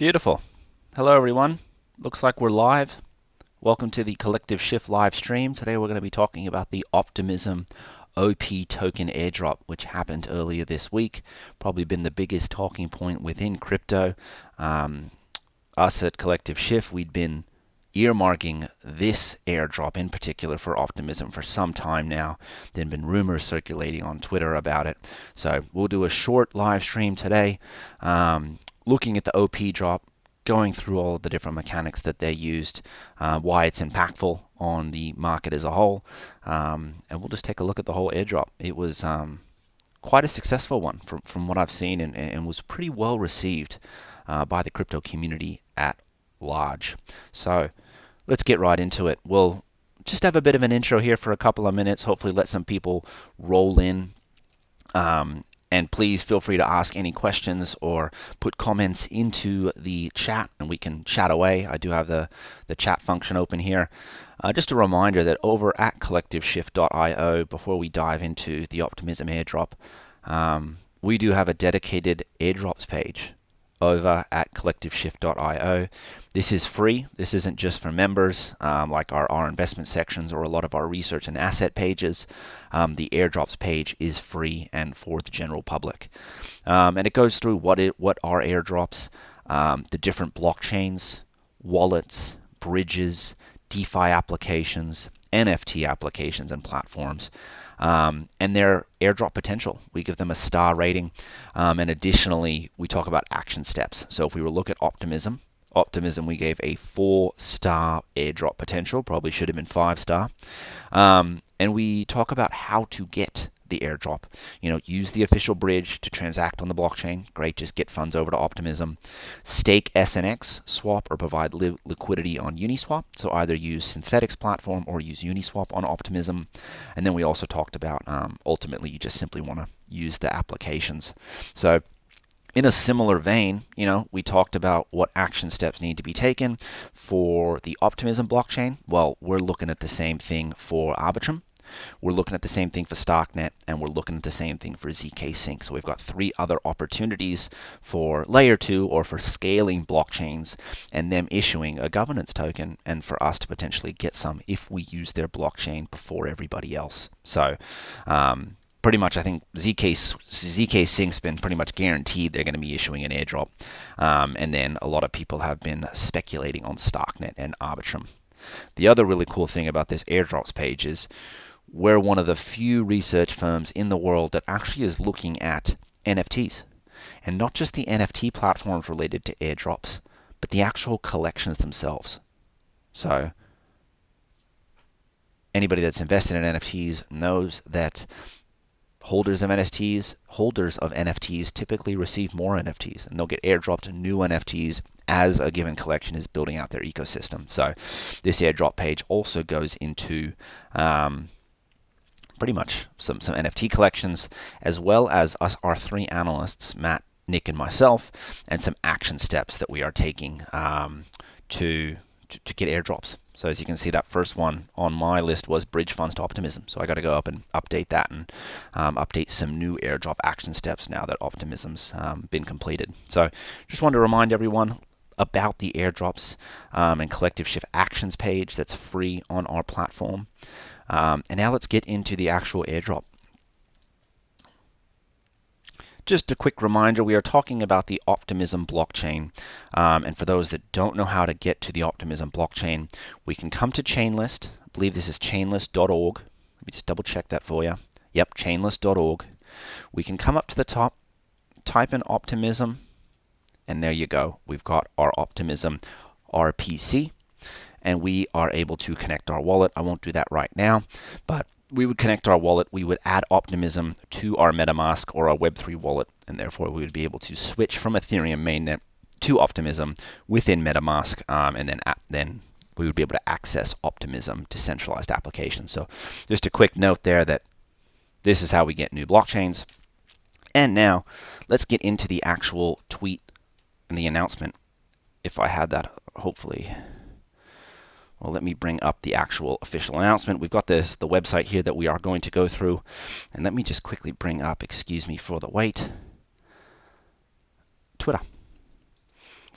Beautiful. Hello everyone. Looks like we're live. Welcome to the Collective Shift live stream. Today we're going to be talking about the Optimism OP token airdrop, which happened earlier this week. Probably been the biggest talking point within crypto. Us at Collective Shift, we'd been earmarking this airdrop in particular for Optimism for some time now. There have been rumors circulating on Twitter about it. So we'll do a short live stream today, looking at the OP drop, going through all of the different mechanics that they used, why it's impactful on the market as a whole, and we'll just take a look at the whole airdrop. It was quite a successful one from what I've seen, and was pretty well received by the crypto community at large. So let's get right into it. We'll just have a bit of an intro here for a couple of minutes, hopefully let some people roll in. And please feel free to ask any questions or put comments into the chat and we can chat away. I do have the chat function open here. Just a reminder that over at collectiveshift.io, before we dive into the Optimism airdrop, we do have a dedicated Airdrops page over at collectiveshift.io. This is free. This isn't just for members, like our investment sections or a lot of our research and asset pages. The Airdrops page is free and for the general public. And it goes through what are airdrops, the different blockchains, wallets, bridges, DeFi applications, NFT applications and platforms, and their airdrop potential. We give them a star rating, and additionally we talk about action steps. So if we were to look at Optimism, we gave a 4-star airdrop potential, probably should have been 5-star, and we talk about how to get the airdrop. Use the official bridge to transact on the blockchain. Great, just get funds over to Optimism. Stake SNX, swap or provide liquidity on Uniswap. So either use Synthetics platform or use Uniswap on Optimism. And then we also talked about ultimately you just simply want to use the applications. So in a similar vein, we talked about what action steps need to be taken for the Optimism blockchain. Well, we're looking at the same thing for Arbitrum. We're looking at the same thing for Starknet, and we're looking at the same thing for ZK Sync. So we've got 3 other opportunities for layer 2 or for scaling blockchains and them issuing a governance token, and for us to potentially get some if we use their blockchain before everybody else. So pretty much I think ZK Sync's been pretty much guaranteed they're going to be issuing an airdrop. And then a lot of people have been speculating on Starknet and Arbitrum. The other really cool thing about this airdrops page is we're one of the few research firms in the world that actually is looking at NFTs. And not just the NFT platforms related to airdrops, but the actual collections themselves. So anybody that's invested in NFTs knows that holders of NFTs typically receive more NFTs, and they'll get airdropped new NFTs as a given collection is building out their ecosystem. So this airdrop page also goes into pretty much some NFT collections, as well as our 3 analysts, Matt, Nick, and myself, and some action steps that we are taking to get airdrops. So as you can see, that first one on my list was bridge funds to Optimism. So I got to go up and update that and update some new airdrop action steps now that Optimism's been completed. So just wanted to remind everyone about the airdrops and Collective Shift actions page that's free on our platform. And now let's get into the actual airdrop. Just a quick reminder, we are talking about the Optimism blockchain. And for those that don't know how to get to the Optimism blockchain, we can come to Chainlist. I believe this is chainlist.org. Let me just double check that for you. Yep, chainlist.org. We can come up to the top, type in Optimism, and there you go. We've got our Optimism RPC, and we are able to connect our wallet. I won't do that right now, but we would connect our wallet, we would add Optimism to our MetaMask or our Web3 wallet, and therefore we would be able to switch from Ethereum mainnet to Optimism within MetaMask, and then we would be able to access Optimism decentralized applications. So just a quick note there that this is how we get new blockchains. And now let's get into the actual tweet and the announcement. If I had that, hopefully. Well, let me bring up the actual official announcement. We've got the website here that we are going to go through. And let me just quickly bring up, excuse me for the wait, Twitter.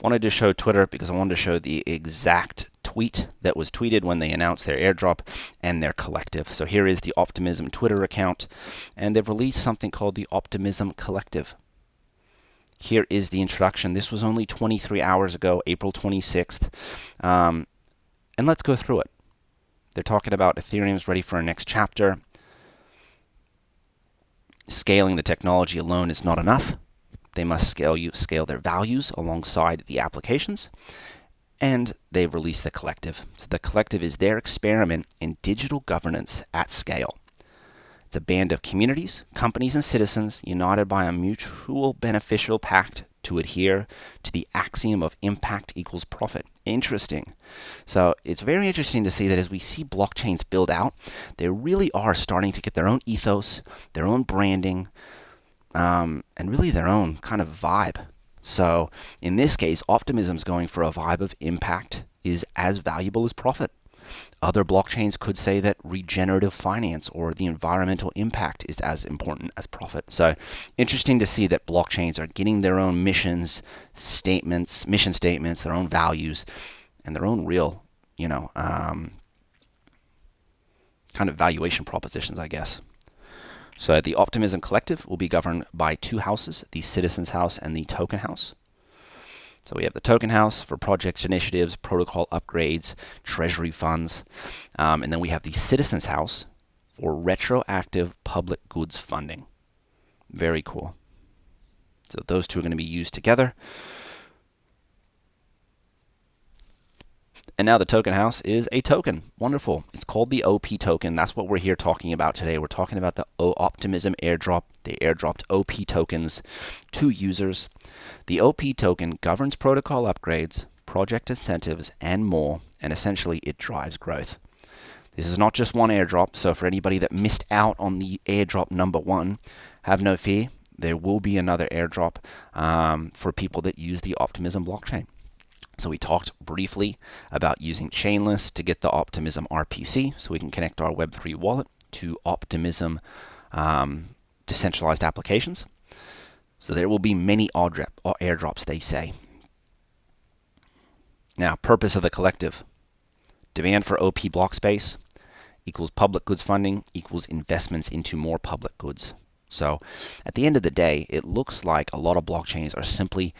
Wanted to show Twitter because I wanted to show the exact tweet that was tweeted when they announced their airdrop and their collective. So here is the Optimism Twitter account, and they've released something called the Optimism Collective. Here is the introduction. This was only 23 hours ago, April 26th. And let's go through it. They're talking about Ethereum's ready for a next chapter. Scaling the technology alone is not enough. They must scale their values alongside the applications. And they've released the collective. So the collective is their experiment in digital governance at scale. It's a band of communities, companies, and citizens united by a mutual beneficial pact to adhere to the axiom of impact equals profit. Interesting. So it's very interesting to see that as we see blockchains build out, they really are starting to get their own ethos, their own branding, and really their own kind of vibe. So in this case, Optimism's going for a vibe of impact is as valuable as profit. Other blockchains could say that regenerative finance or the environmental impact is as important as profit. So interesting to see that blockchains are getting their own mission statements, their own values, and their own real, kind of valuation propositions, I guess. So the Optimism Collective will be governed by two houses, the Citizens House and the Token House. So we have the Token House for project initiatives, protocol upgrades, treasury funds. And then we have the Citizens House for retroactive public goods funding. Very cool. So those two are going to be used together. And now the Token House is a token. Wonderful. It's called the OP token. That's what we're here talking about today. We're talking about the Optimism airdrop. They airdropped OP tokens to users. The OP token governs protocol upgrades, project incentives, and more, and essentially it drives growth. This is not just one airdrop, so for anybody that missed out on the airdrop number 1, have no fear. There will be another airdrop for people that use the Optimism blockchain. So we talked briefly about using Chainlist to get the Optimism RPC so we can connect our Web3 wallet to Optimism decentralized applications. So there will be many airdrops, they say. Now, purpose of the collective. Demand for OP block space equals public goods funding equals investments into more public goods. So at the end of the day, it looks like a lot of blockchains are simply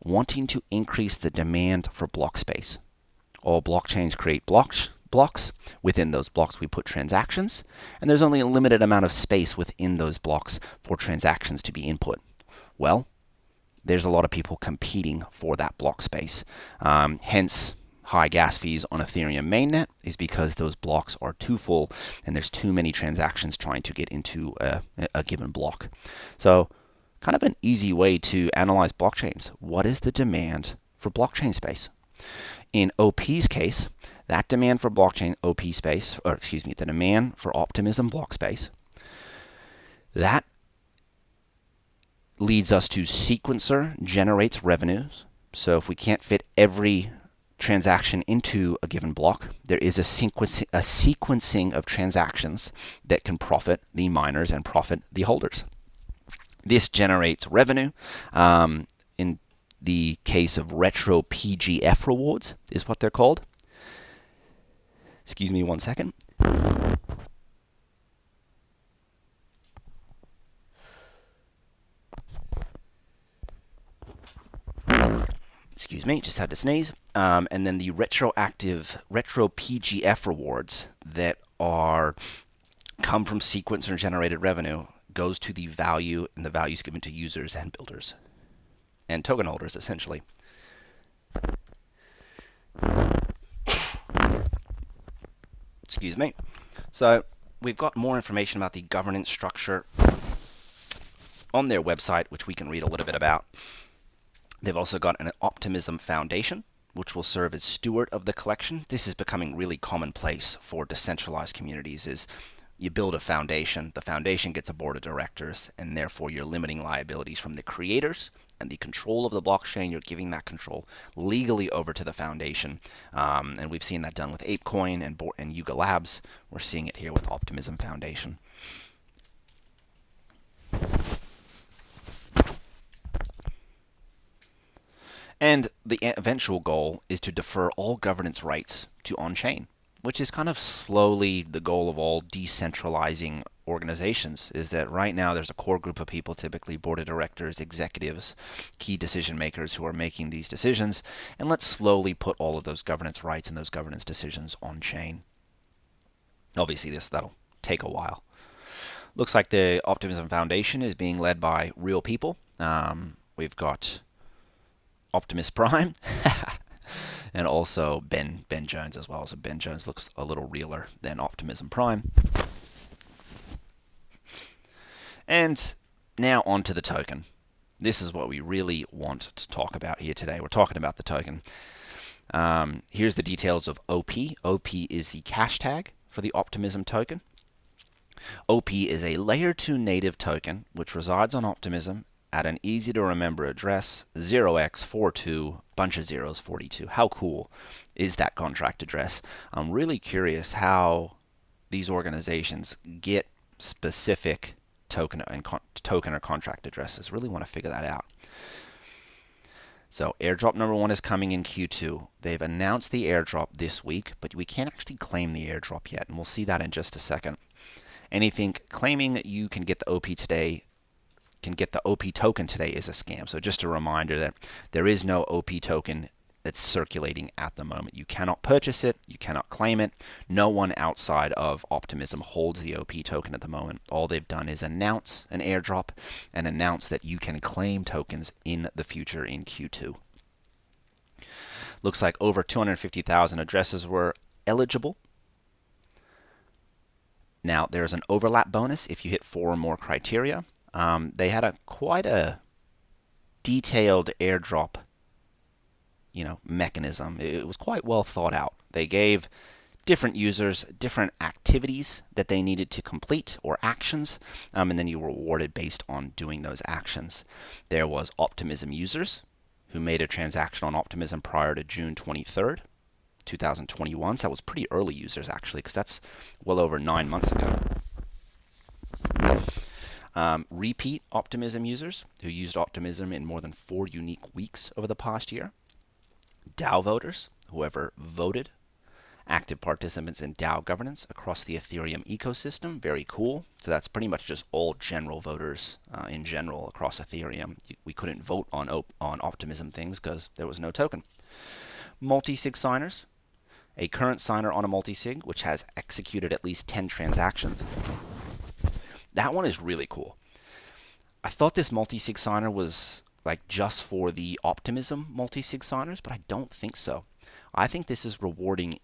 wanting to increase the demand for block space. All blockchains create blocks. Within those blocks, we put transactions, and there's only a limited amount of space within those blocks for transactions to be input. Well, there's a lot of people competing for that block space. Hence, high gas fees on Ethereum mainnet is because those blocks are too full and there's too many transactions trying to get into a given block. So kind of an easy way to analyze blockchains. What is the demand for blockchain space? In OP's case, that demand for blockchain OP space, the demand for Optimism block space, that leads us to sequencer generates revenues. So if we can't fit every transaction into a given block, there is a sequencing of transactions that can profit the miners and profit the holders. This generates revenue. In the case of retro PGF rewards is what they're called. Excuse me 1 second. Excuse me, just had to sneeze. And then the retro PGF rewards that come from sequencer generated revenue goes to the value, and the value is given to users and builders and token holders, essentially. Excuse me. So we've got more information about the governance structure on their website, which we can read a little bit about. They've also got an Optimism Foundation, which will serve as steward of the collection. This is becoming really commonplace for decentralized communities. Is you build a foundation, the foundation gets a board of directors, and therefore you're limiting liabilities from the creators and the control of the blockchain. You're giving that control legally over to the foundation. And we've seen that done with ApeCoin and Yuga Labs. We're seeing it here with Optimism Foundation. And the eventual goal is to defer all governance rights to on-chain, which is kind of slowly the goal of all decentralizing organizations. Is that right now there's a core group of people, typically board of directors, executives, key decision makers, who are making these decisions, and let's slowly put all of those governance rights and those governance decisions on chain. Obviously that'll take a while. Looks like the Optimism Foundation is being led by real people. We've got Optimus Prime and also Ben Jones as well. So Ben Jones looks a little realer than Optimism Prime. And now on to the token. This is what we really want to talk about here today. We're talking about the token. Here's the details of OP. OP is the cash tag for the Optimism token. OP is a layer 2 native token which resides on Optimism at an easy to remember address, 0x42, bunch of zeros, 42. How cool is that contract address? I'm really curious how these organizations get specific token or contract addresses. Really want to figure that out. So airdrop number 1 is coming in Q2. They've announced the airdrop this week, but we can't actually claim the airdrop yet, and we'll see that in just a second. Anything claiming you can get the OP today, can get the OP token today, is a scam. So just a reminder that there is no OP token that's circulating at the moment. You cannot purchase it, you cannot claim it. No one outside of Optimism holds the OP token at the moment. All they've done is announce an airdrop and announce that you can claim tokens in the future in Q2. Looks like over 250,000 addresses were eligible. Now there's an overlap bonus if you hit 4 or more criteria. They had quite a detailed airdrop mechanism. It was quite well thought out. They gave different users different activities that they needed to complete, or actions, and then you were rewarded based on doing those actions. There was Optimism users who made a transaction on Optimism prior to June 23rd, 2021. So that was pretty early users actually, because that's well over 9 months ago. Repeat Optimism users who used Optimism in more than 4 unique weeks over the past year. DAO voters, whoever voted. Active participants in DAO governance across the Ethereum ecosystem. Very cool. So that's pretty much just all general voters in general across Ethereum. We couldn't vote on Optimism things because there was no token. Multi-sig signers. A current signer on a multi-sig which has executed at least 10 transactions. That one is really cool. I thought this multi-sig signer was like just for the Optimism multi-sig signers, but I don't think so. I think this is rewarding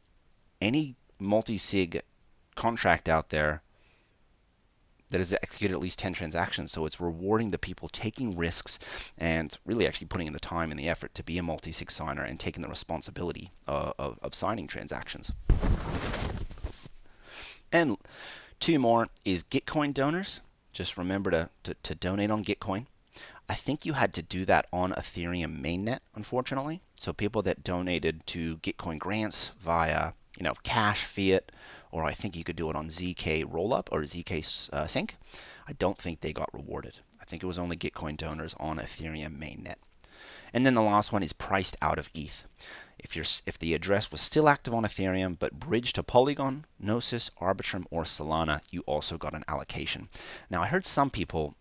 any multi-sig contract out there that has executed at least 10 transactions. So it's rewarding the people taking risks and really actually putting in the time and the effort to be a multi-sig signer and taking the responsibility of signing transactions. And 2 more is Gitcoin donors. Just remember to donate on Gitcoin. I think you had to do that on Ethereum mainnet, unfortunately. So people that donated to Gitcoin grants via, cash, fiat, or I think you could do it on ZK Rollup or ZK Sync. I don't think they got rewarded. I think it was only Gitcoin donors on Ethereum mainnet. And then the last one is priced out of ETH. If the address was still active on Ethereum but bridged to Polygon, Gnosis, Arbitrum, or Solana, you also got an allocation. Now I heard some people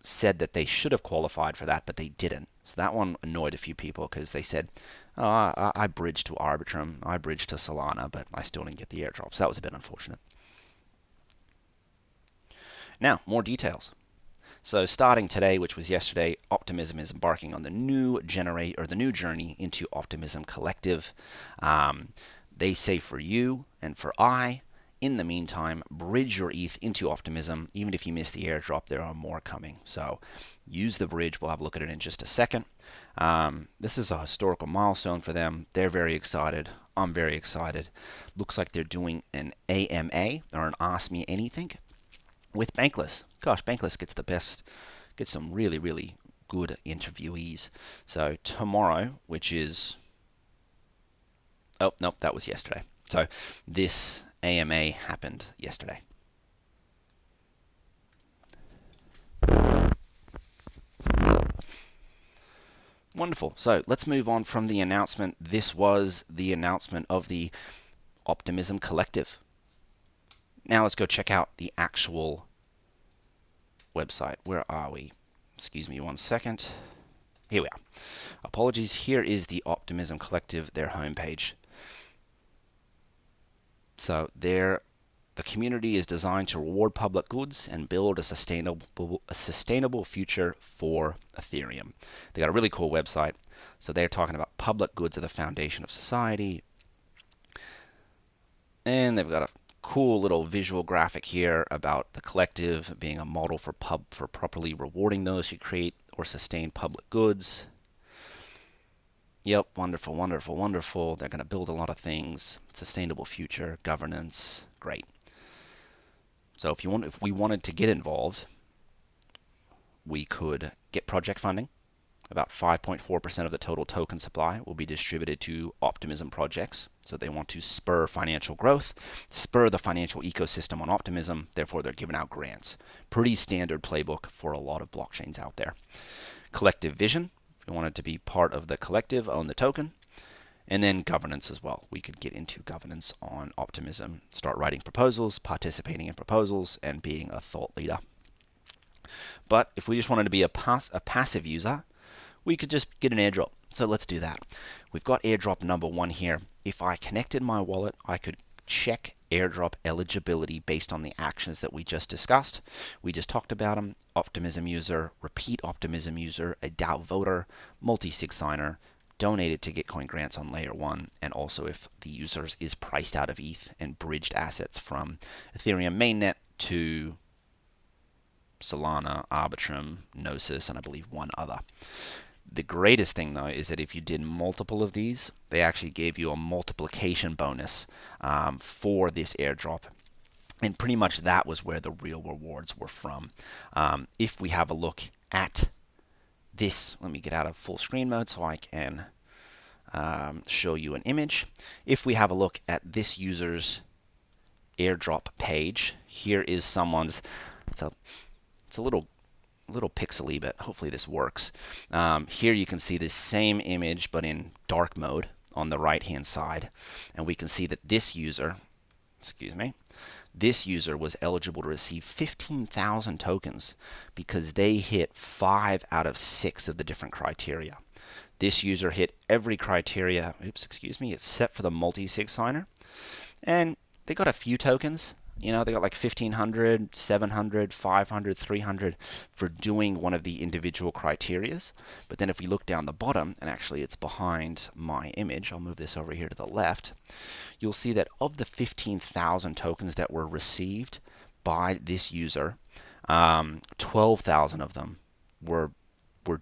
said that they should have qualified for that, but they didn't. So that one annoyed a few people because they said, I bridged to Arbitrum, I bridged to Solana, but I still didn't get the airdrop. So that was a bit unfortunate. Now, more details. So starting today, which was yesterday, Optimism is embarking on the new journey into Optimism Collective. They say for you and for I, in the meantime, bridge your ETH into Optimism. Even if you miss the airdrop, there are more coming. So use the bridge. We'll have a look at it in just a second. This is a historical milestone for them. They're very excited. I'm very excited. Looks like they're doing an AMA, or an Ask Me Anything, with Bankless. Gosh, Bankless gets some really, really good interviewees. So tomorrow, which is... Oh, nope, that was yesterday. So this AMA happened yesterday. Wonderful. So let's move on from the announcement. This was the announcement of the Optimism Collective. Now let's go check out the actual website. Where are we? Excuse me one second. Here we are. Apologies. Here is the Optimism Collective, their homepage. So the community is designed to reward public goods and build a sustainable future for Ethereum. They got a really cool website. So they're talking about public goods are the foundation of society. And they've got a cool little visual graphic here about the collective being a model for properly rewarding those who create or sustain public goods. Yep, wonderful, wonderful, wonderful. They're going to build a lot of things. Sustainable future, governance, great. So if we wanted to get involved, we could get project funding. About 5.4% of the total token supply will be distributed to Optimism projects. So they want to spur financial growth, spur the financial ecosystem on Optimism. Therefore, they're giving out grants. Pretty standard playbook for a lot of blockchains out there. Collective vision. If you wanted to be part of the collective, own the token. And then governance as well. We could get into governance on Optimism, start writing proposals, participating in proposals, and being a thought leader. But if we just wanted to be a passive user, we could just get an airdrop. So let's do that. We've got airdrop number 1 here. If I connected my wallet, I could check airdrop eligibility based on the actions that we just discussed. We just talked about them. Optimism user, repeat Optimism user, a DAO voter, multi-sig signer, donated to Gitcoin grants on layer 1, and also if the user is priced out of ETH and bridged assets from Ethereum mainnet to Solana, Arbitrum, Gnosis, and I believe one other. The greatest thing, though, is that if you did multiple of these, they actually gave you a multiplication bonus for this airdrop. And pretty much that was where the real rewards were from. If we have a look at this, let me get out of full screen mode so I can show you an image. If we have a look at this user's airdrop page, here is someone's, it's a little pixely, but hopefully this works. Here you can see this same image, but in dark mode on the right-hand side. And we can see that this user, this user was eligible to receive 15,000 tokens because they hit 5 out of 6 of the different criteria. This user hit every criteria, except for the multi-sig signer. And they got a few tokens. You know, they got like 1,500, 700, 500, 300 for doing one of the individual criterias. But then if we look down the bottom, and actually it's behind my image, I'll move this over here to the left, you'll see that of the 15,000 tokens that were received by this user, 12,000 of them were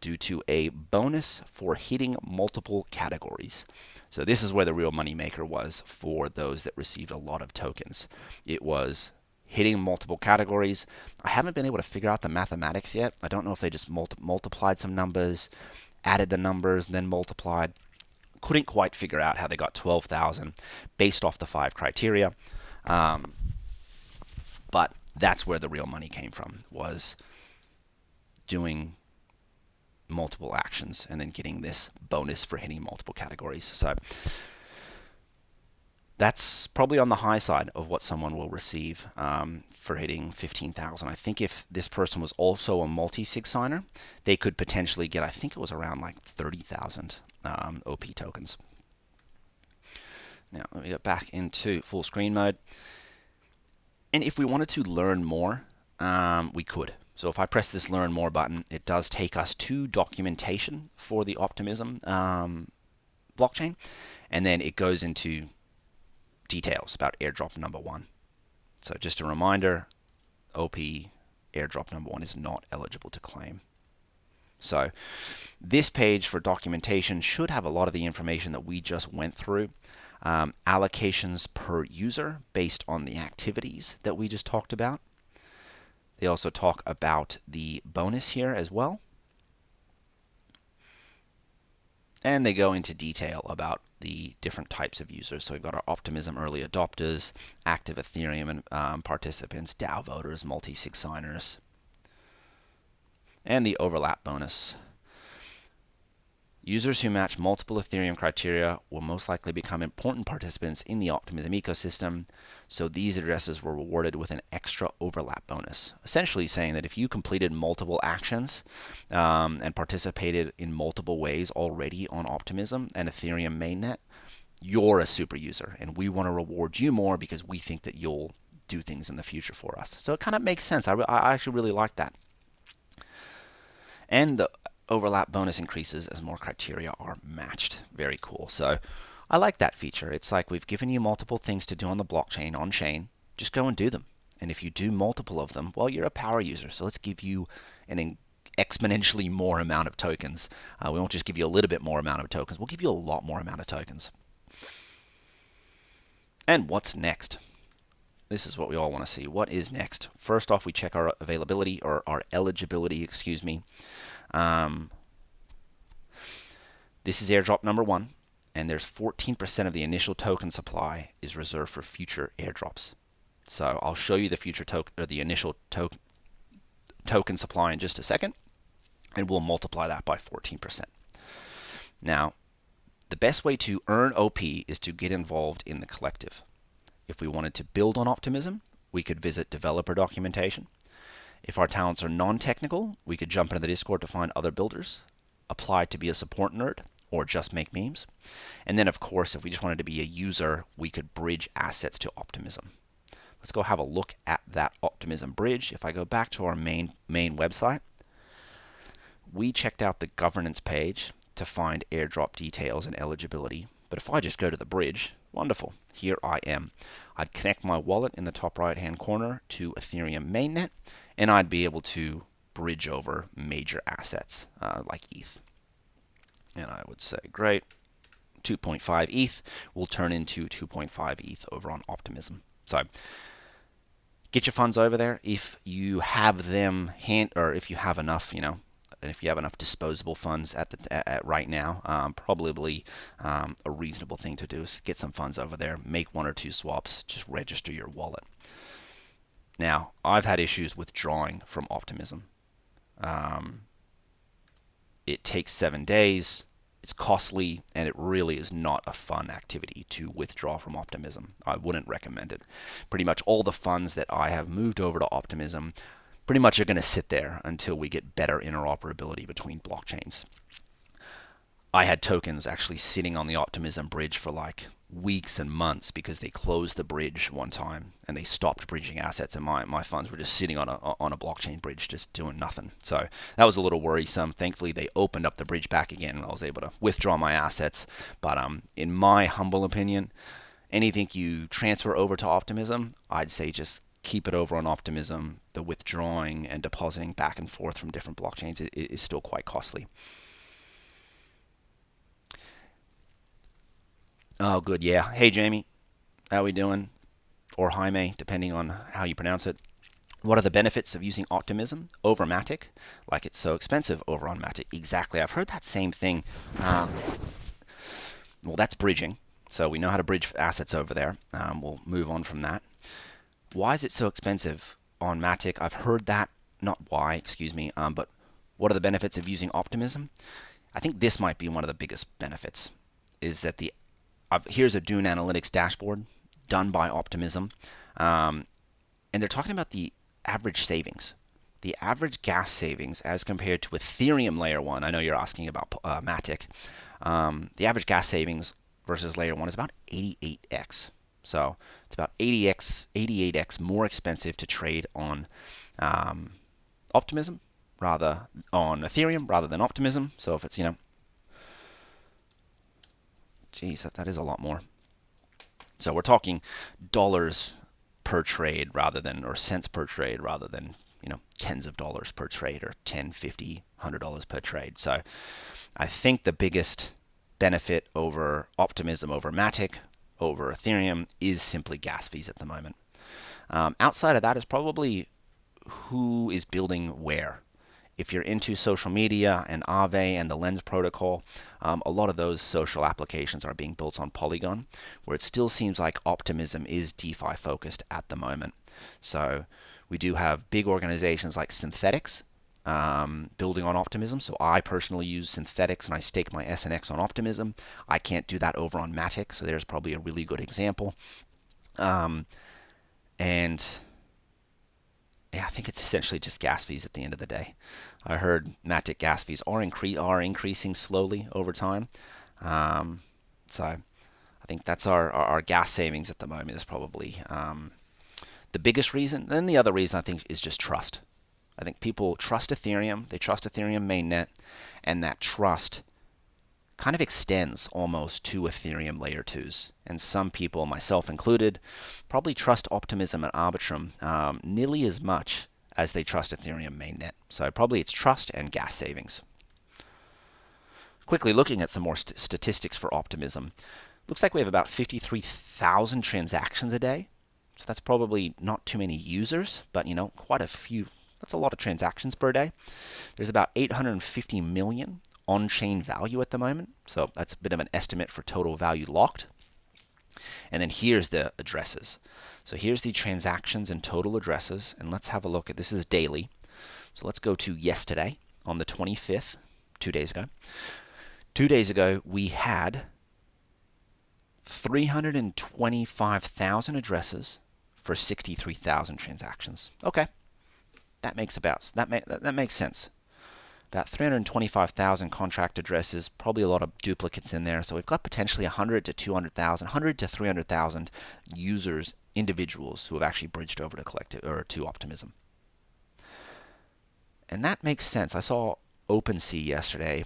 due to a bonus for hitting multiple categories. So this is where the real money maker was for those that received a lot of tokens. It was hitting multiple categories. I haven't been able to figure out the mathematics yet. I don't know if they just multiplied some numbers, added the numbers, then multiplied. Couldn't quite figure out how they got 12,000 based off the 5 criteria. But that's where the real money came from, was doing multiple actions and then getting this bonus for hitting multiple categories. So that's probably on the high side of what someone will receive for hitting 15,000. I think if this person was also a multi-sig signer, they could potentially get, I think it was around like 30,000 OP tokens. Now let me get back into full screen mode. And if we wanted to learn more, we could. So if I press this Learn More button, it does take us to documentation for the Optimism blockchain, and then it goes into details about airdrop number 1. So just a reminder, OP airdrop number 1 is not eligible to claim. So this page for documentation should have a lot of the information that we just went through. Allocations per user based on the activities that we just talked about. They also talk about the bonus here as well. And they go into detail about the different types of users. So we've got our Optimism early adopters, active Ethereum participants, DAO voters, multi-sig signers, and the overlap bonus. Users who match multiple Ethereum criteria will most likely become important participants in the Optimism ecosystem, so these addresses were rewarded with an extra overlap bonus. Essentially saying that if you completed multiple actions and participated in multiple ways already on Optimism and Ethereum mainnet, you're a super user, and we want to reward you more because we think that you'll do things in the future for us. So it kind of makes sense. I actually really like that. And the overlap bonus increases as more criteria are matched. Very cool. So I like that feature. It's like we've given you multiple things to do on the blockchain, on chain. Just go and do them. And if you do multiple of them, well, you're a power user. So let's give you an exponentially more amount of tokens. We won't just give you a little bit more amount of tokens. We'll give you a lot more amount of tokens. And what's next? This is what we all want to see. What is next? First off, we check our availability, or our eligibility, excuse me. This is airdrop number 1, and there's 14% of the initial token supply is reserved for future airdrops. So I'll show you the future token, or the initial token supply in just a second, and we'll multiply that by 14%. Now, the best way to earn OP is to get involved in the collective. If we wanted to build on Optimism, we could visit developer documentation. If our talents are non-technical, we could jump into the Discord to find other builders, apply to be a support nerd, or just make memes. And then, of course, if we just wanted to be a user, we could bridge assets to Optimism. Let's go have a look at that Optimism bridge. If I go back to our main website, we checked out the governance page to find airdrop details and eligibility. But if I just go to the bridge, wonderful, here I am. I'd connect my wallet in the top right hand corner to Ethereum mainnet, and I'd be able to bridge over major assets like ETH. And I would say, great, 2.5 ETH will turn into 2.5 ETH over on Optimism. So get your funds over there if you have them or if you have enough, and if you have enough disposable funds at right now, probably a reasonable thing to do is get some funds over there, make 1 or 2 swaps, just register your wallet. Now, I've had issues withdrawing from Optimism. It takes 7 days, it's costly, and it really is not a fun activity to withdraw from Optimism. I wouldn't recommend it. Pretty much all the funds that I have moved over to Optimism pretty much are going to sit there until we get better interoperability between blockchains. I had tokens actually sitting on the Optimism bridge for like weeks and months because they closed the bridge one time and they stopped bridging assets, and my funds were just sitting on a blockchain bridge just doing nothing. So that was a little worrisome. Thankfully, they opened up the bridge back again and I was able to withdraw my assets. But in my humble opinion, anything you transfer over to Optimism, I'd say just keep it over on Optimism. The withdrawing and depositing back and forth from different blockchains is still quite costly. Oh, good, yeah. Hey, Jamie. How we doing? Or Jaime, depending on how you pronounce it. What are the benefits of using Optimism over Matic? Like it's so expensive over on Matic. Exactly. I've heard that same thing. Well, that's bridging. So we know how to bridge assets over there. We'll move on from that. Why is it so expensive on Matic? I've heard that. Not why, excuse me. But what are the benefits of using Optimism? I think this might be one of the biggest benefits. Is that here's a Dune Analytics dashboard done by Optimism, and they're talking about the average savings. The average gas savings as compared to Ethereum Layer 1. I know you're asking about Matic. The average gas savings versus Layer 1 is about 88x. So it's about 88x more expensive to trade on Optimism rather on Ethereum rather than Optimism. So if it's, geez, that is a lot more. So we're talking dollars per trade rather than, or cents per trade rather than, tens of dollars per trade, or $10, $50, $100 per trade. So I think the biggest benefit over Optimism, over Matic, over Ethereum is simply gas fees at the moment. Outside of that is probably who is building where. If you're into social media and Aave and the Lens protocol, a lot of those social applications are being built on Polygon, where it still seems like Optimism is DeFi focused at the moment. So we do have big organizations like Synthetics, building on Optimism. So I personally use Synthetics and I stake my SNX on Optimism. I can't do that over on Matic, so there's probably a really good example. And yeah, I think it's essentially just gas fees at the end of the day. I heard Matic gas fees are increasing slowly over time. So I think that's our gas savings at the moment is probably the biggest reason. Then the other reason I think is just trust. I think people trust Ethereum. They trust Ethereum mainnet, and that trust kind of extends almost to Ethereum layer 2s. And some people, myself included, probably trust Optimism and Arbitrum nearly as much as they trust Ethereum mainnet. So probably it's trust and gas savings. Quickly looking at some more statistics for Optimism. Looks like we have about 53,000 transactions a day. So that's probably not too many users, but quite a few. That's a lot of transactions per day. There's about 850 million on-chain value at the moment. So that's a bit of an estimate for total value locked. And then here's the addresses. So here's the transactions and total addresses. And let's have a look at this is daily. So let's go to yesterday on the 25th, 2 days ago. 2 days ago, we had 325,000 addresses for 63,000 transactions. Okay, that makes sense. About 325,000 contract addresses, probably a lot of duplicates in there. So we've got potentially 100 to 200,000, 100 to 300,000 users, individuals who have actually bridged over to collective or to Optimism. And that makes sense. I saw OpenSea yesterday.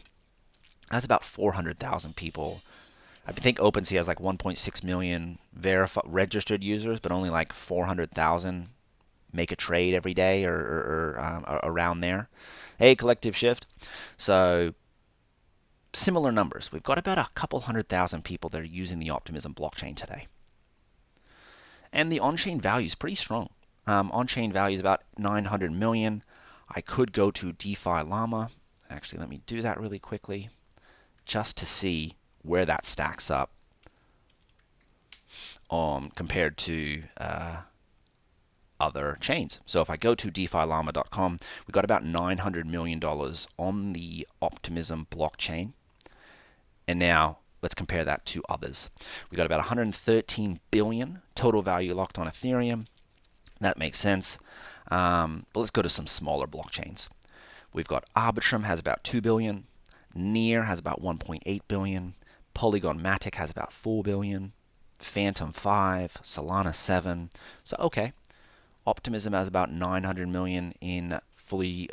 That's about 400,000 people. I think OpenSea has like 1.6 million registered users, but only like 400,000 make a trade every day or around there. Hey, Collective Shift. So similar numbers. We've got about a couple 100,000 people that are using the Optimism blockchain today. And the on-chain value is pretty strong. On-chain value is about 900 million. I could go to DeFi Llama. Actually, let me do that really quickly just to see where that stacks up compared to other chains. So if I go to DeFiLlama.com, we've got about $900 million on the Optimism blockchain. And now let's compare that to others. We've got about 113 billion total value locked on Ethereum. That makes sense. But let's go to some smaller blockchains. We've got Arbitrum has about 2 billion. Near has about 1.8 billion. Polygon Matic has about 4 billion. Phantom 5, Solana 7. So okay, Optimism has about 900 million in fully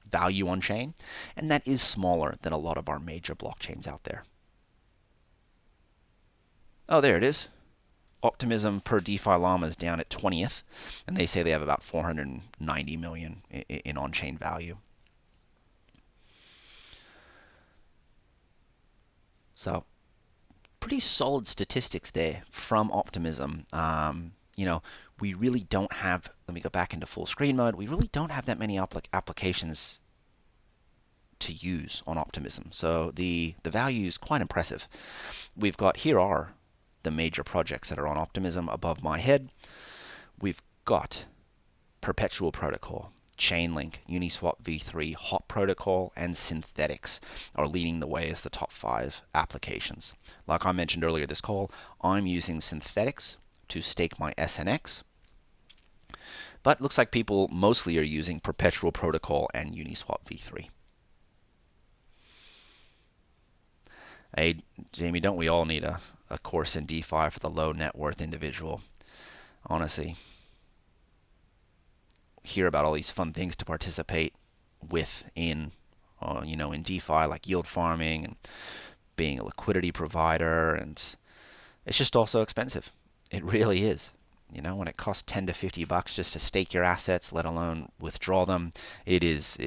value on chain, and that is smaller than a lot of our major blockchains out there. Oh, there it is. Optimism per DeFi Llama is down at 20th, and they say they have about 490 million in on-chain value. So, pretty solid statistics there from Optimism. We really don't have, let me go back into full screen mode, we really don't have that many applications to use on Optimism. So the value is quite impressive. We've got, here are the major projects that are on Optimism above my head. We've got Perpetual Protocol, Chainlink, Uniswap v3, Hot Protocol, and Synthetics are leading the way as the top 5 applications. Like I mentioned earlier this call, I'm using Synthetics to stake my SNX. But it looks like people mostly are using Perpetual Protocol and Uniswap v3. Hey, Jamie, don't we all need a course in DeFi for the low net worth individual? Honestly. Hear about all these fun things to participate with in DeFi, like yield farming and being a liquidity provider, and it's just also expensive. It really is. When it costs 10 to 50 bucks just to stake your assets, let alone withdraw them, it is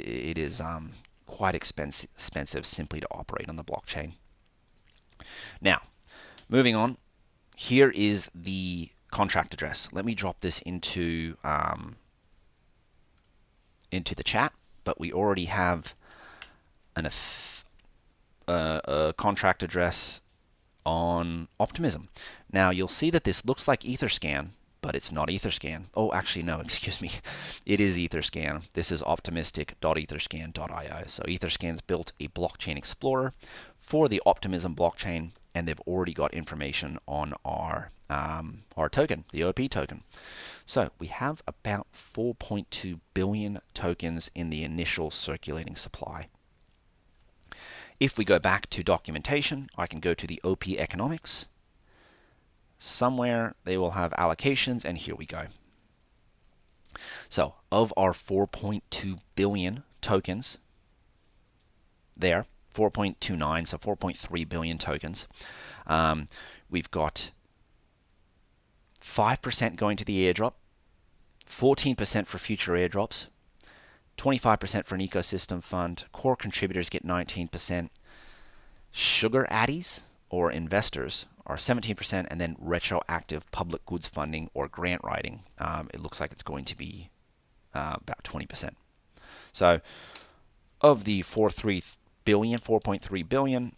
quite expensive simply to operate on the blockchain. Now, moving on, here is the contract address. Let me drop this into the chat, but we already have a contract address on Optimism. Now you'll see that this looks like Etherscan, but it's not Etherscan. Oh, actually, no, excuse me. It is Etherscan. This is optimistic.etherscan.io. So Etherscan's built a blockchain explorer for the Optimism blockchain, and they've already got information on our token, the OP token. So we have about 4.2 billion tokens in the initial circulating supply. If we go back to documentation, I can go to the OP economics. Somewhere they will have allocations, and here we go. So of our 4.2 billion tokens there, 4.29, so 4.3 billion tokens, we've got 5% going to the airdrop, 14% for future airdrops, 25% for an ecosystem fund, core contributors get 19%, sugar addies or investors are 17%, and then retroactive public goods funding or grant writing, it looks like it's going to be about 20%. So of the 4.3 billion,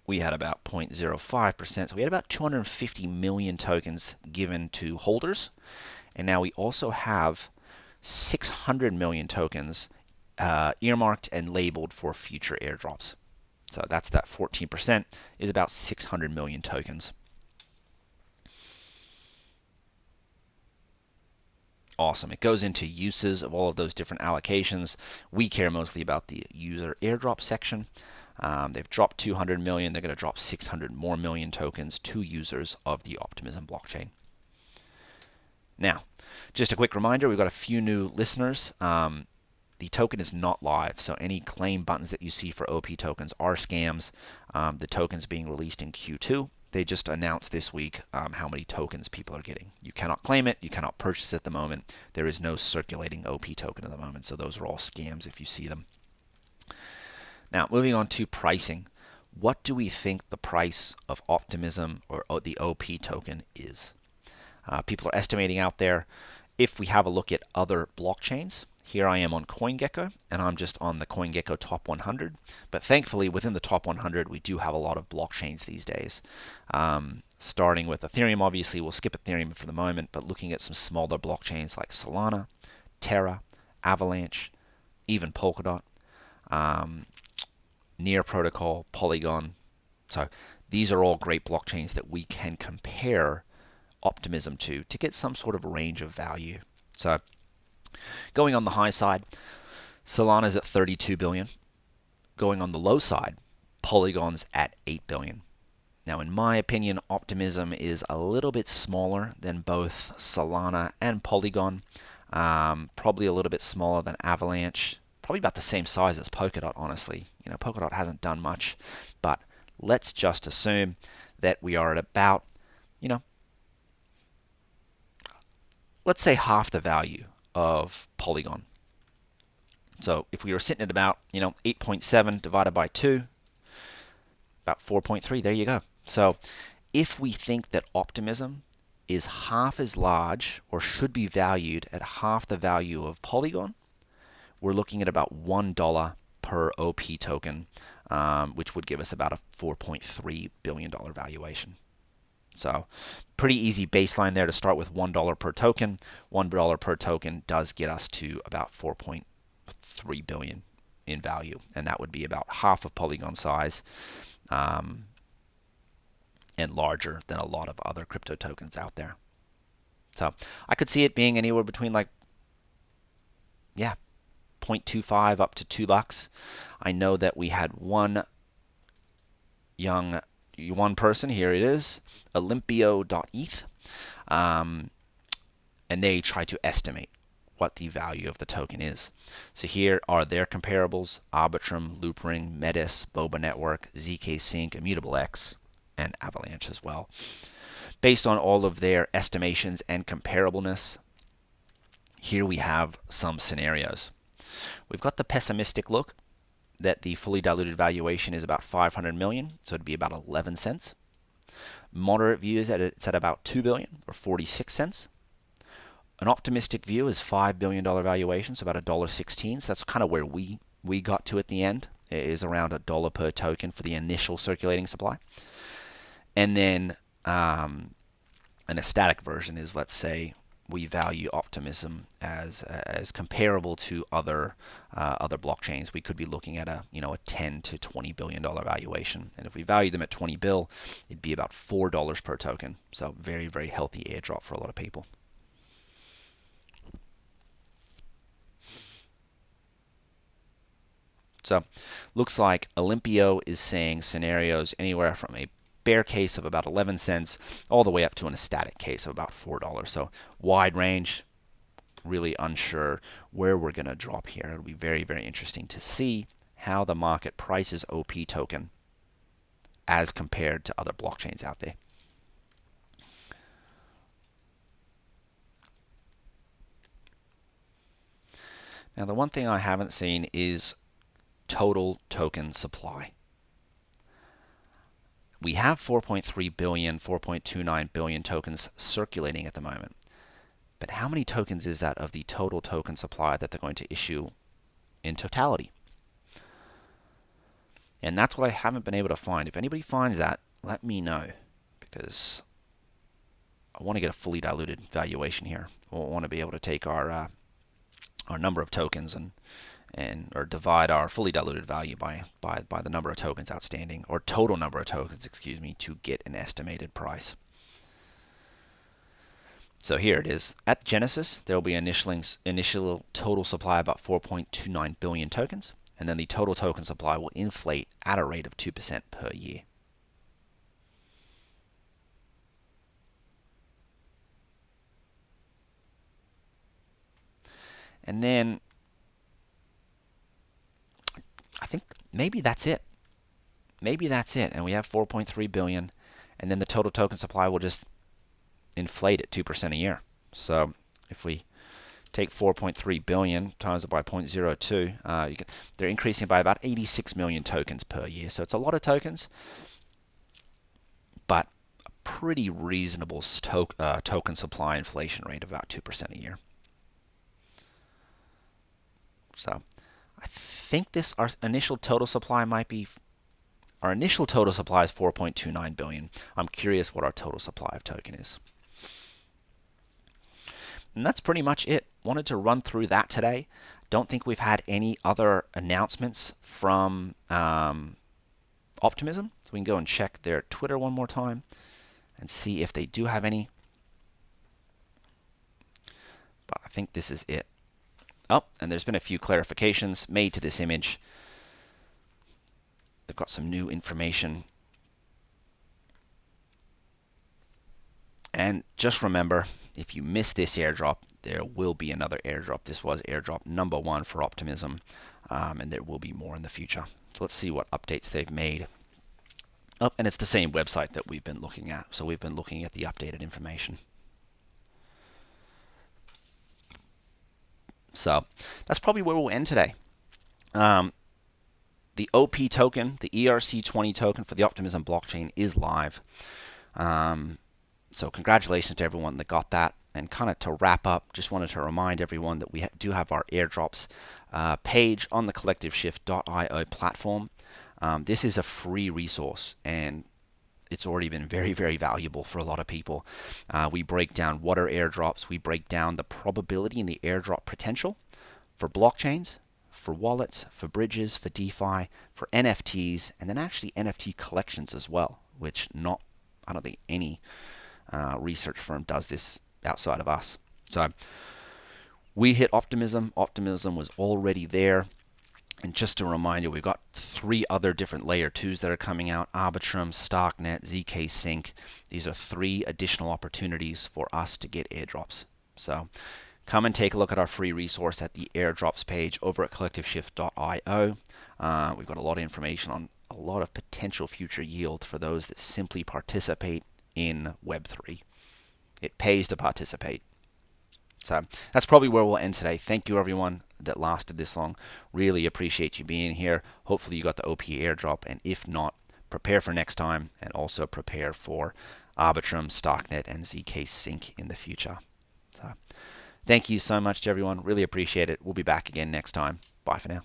we had about 0.05%. So we had about 250 million tokens given to holders. And now we also have 600 million tokens earmarked and labeled for future airdrops. So that's that 14% is about 600 million tokens. Awesome. It goes into uses of all of those different allocations. We care mostly about the user airdrop section. They've dropped 200 million. They're going to drop 600 more million tokens to users of the Optimism blockchain. Now, just a quick reminder, we've got a few new listeners. The token is not live, so any claim buttons that you see for OP tokens are scams. The token's being released in Q2. They just announced this week how many tokens people are getting. You cannot claim it. You cannot purchase it at the moment. There is no circulating OP token at the moment, so those are all scams if you see them. Now, moving on to pricing. What do we think the price of Optimism or the OP token is? People are estimating out there. If we have a look at other blockchains, here I am on CoinGecko, and I'm just on the CoinGecko top 100. But thankfully, within the top 100, we do have a lot of blockchains these days. Starting with Ethereum, obviously, we'll skip Ethereum for the moment, but looking at some smaller blockchains like Solana, Terra, Avalanche, even Polkadot, Near Protocol, Polygon. So these are all great blockchains that we can compare Optimism to get some sort of range of value. So going on the high side, Solana's at 32 billion. Going on the low side, Polygon's at 8 billion. Now, in my opinion, Optimism is a little bit smaller than both Solana and Polygon. Probably a little bit smaller than Avalanche. Probably about the same size as Polkadot, honestly. You know, Polkadot hasn't done much, but let's just assume that we are at about, let's say half the value of Polygon. So if we were sitting at about, 8.7 divided by 2, about 4.3, there you go. So if we think that Optimism is half as large or should be valued at half the value of Polygon, we're looking at about $1 per OP token, which would give us about a $4.3 billion valuation. So pretty easy baseline there to start with $1 per token. $1 per token does get us to about 4.3 billion in value, and that would be about half of Polygon size, and larger than a lot of other crypto tokens out there. So I could see it being anywhere between 0.25 up to $2. I know that we had one person, here it is, Olympio.eth, and they try to estimate what the value of the token is. So here are their comparables: Arbitrum, Loopring, Metis, Boba Network, ZK Sync, Immutable X, and Avalanche as well. Based on all of their estimations and comparableness, here we have some scenarios. We've got the pessimistic look that the fully diluted valuation is about 500 million, so it'd be about 11 cents. Moderate view is it's at about 2 billion or 46 cents. An optimistic view is $5 billion valuation, so about $1.16. So that's kind of where we got to at the end. It is around $1 per token for the initial circulating supply. And then And a static version is, let's say, we value Optimism as comparable to other blockchains. We could be looking at a 10 to $20 billion valuation, and if we value them at 20 bill, it'd be about $4 per token. So very, very healthy airdrop for a lot of people. So looks like Olympio is saying scenarios anywhere from a bear case of about 11 cents all the way up to an ecstatic case of about $4. So wide range, really unsure where we're going to drop here. It'll be very, very interesting to see how the market prices OP token as compared to other blockchains out there. Now, the one thing I haven't seen is total token supply. We have 4.3 billion, 4.29 billion tokens circulating at the moment. But how many tokens is that of the total token supply that they're going to issue in totality? And that's what I haven't been able to find. If anybody finds that, let me know, because I want to get a fully diluted valuation here. We'll want to be able to take our number of tokens or divide our fully diluted value by the number of tokens outstanding, or total number of tokens, excuse me, to get an estimated price. So here it is. At Genesis, there will be an initial total supply of about 4.29 billion tokens, and then the total token supply will inflate at a rate of 2% per year. And then I think maybe that's it. Maybe that's it. And we have 4.3 billion, and then the total token supply will just inflate at 2% a year. So if we take 4.3 billion times it by 0.02, they're increasing by about 86 million tokens per year. So it's a lot of tokens, but a pretty reasonable token supply inflation rate of about 2% a year. So I think our initial total supply might be, our initial total supply is 4.29 billion. I'm curious what our total supply of token is. And that's pretty much it. Wanted to run through that today. Don't think we've had any other announcements from Optimism. So we can go and check their Twitter one more time and see if they do have any. But I think this is it. Oh, and there's been a few clarifications made to this image. They've got some new information. And just remember, if you missed this airdrop, there will be another airdrop. This was airdrop number 1 for Optimism, and there will be more in the future. So let's see what updates they've made. Oh, and it's the same website that we've been looking at. So we've been looking at the updated information. So that's probably where we'll end today. The OP token, the ERC20 token for the Optimism blockchain is live. So congratulations to everyone that got that. And kind of to wrap up, just wanted to remind everyone that we do have our airdrops page on the collectiveshift.io platform. This is a free resource, and it's already been very, very valuable for a lot of people. We break down what are airdrops. We break down the probability and the airdrop potential for blockchains, for wallets, for bridges, for DeFi, for NFTs, and then actually NFT collections as well, which I don't think any research firm does this outside of us. So we hit Optimism. Optimism was already there. And just to remind you, we've got 3 other different layer 2s that are coming out: Arbitrum, Starknet, ZK Sync. These are 3 additional opportunities for us to get airdrops. So come and take a look at our free resource at the Airdrops page over at collectiveshift.io. We've got a lot of information on a lot of potential future yield for those that simply participate in Web3. It pays to participate. So that's probably where we'll end today. Thank you, everyone that lasted this long. Really appreciate you being here. Hopefully you got the OP airdrop, and if not, prepare for next time, and also prepare for Arbitrum, Starknet, and ZK Sync in the future. So thank you so much to everyone. Really appreciate it. We'll be back again next time. Bye for now.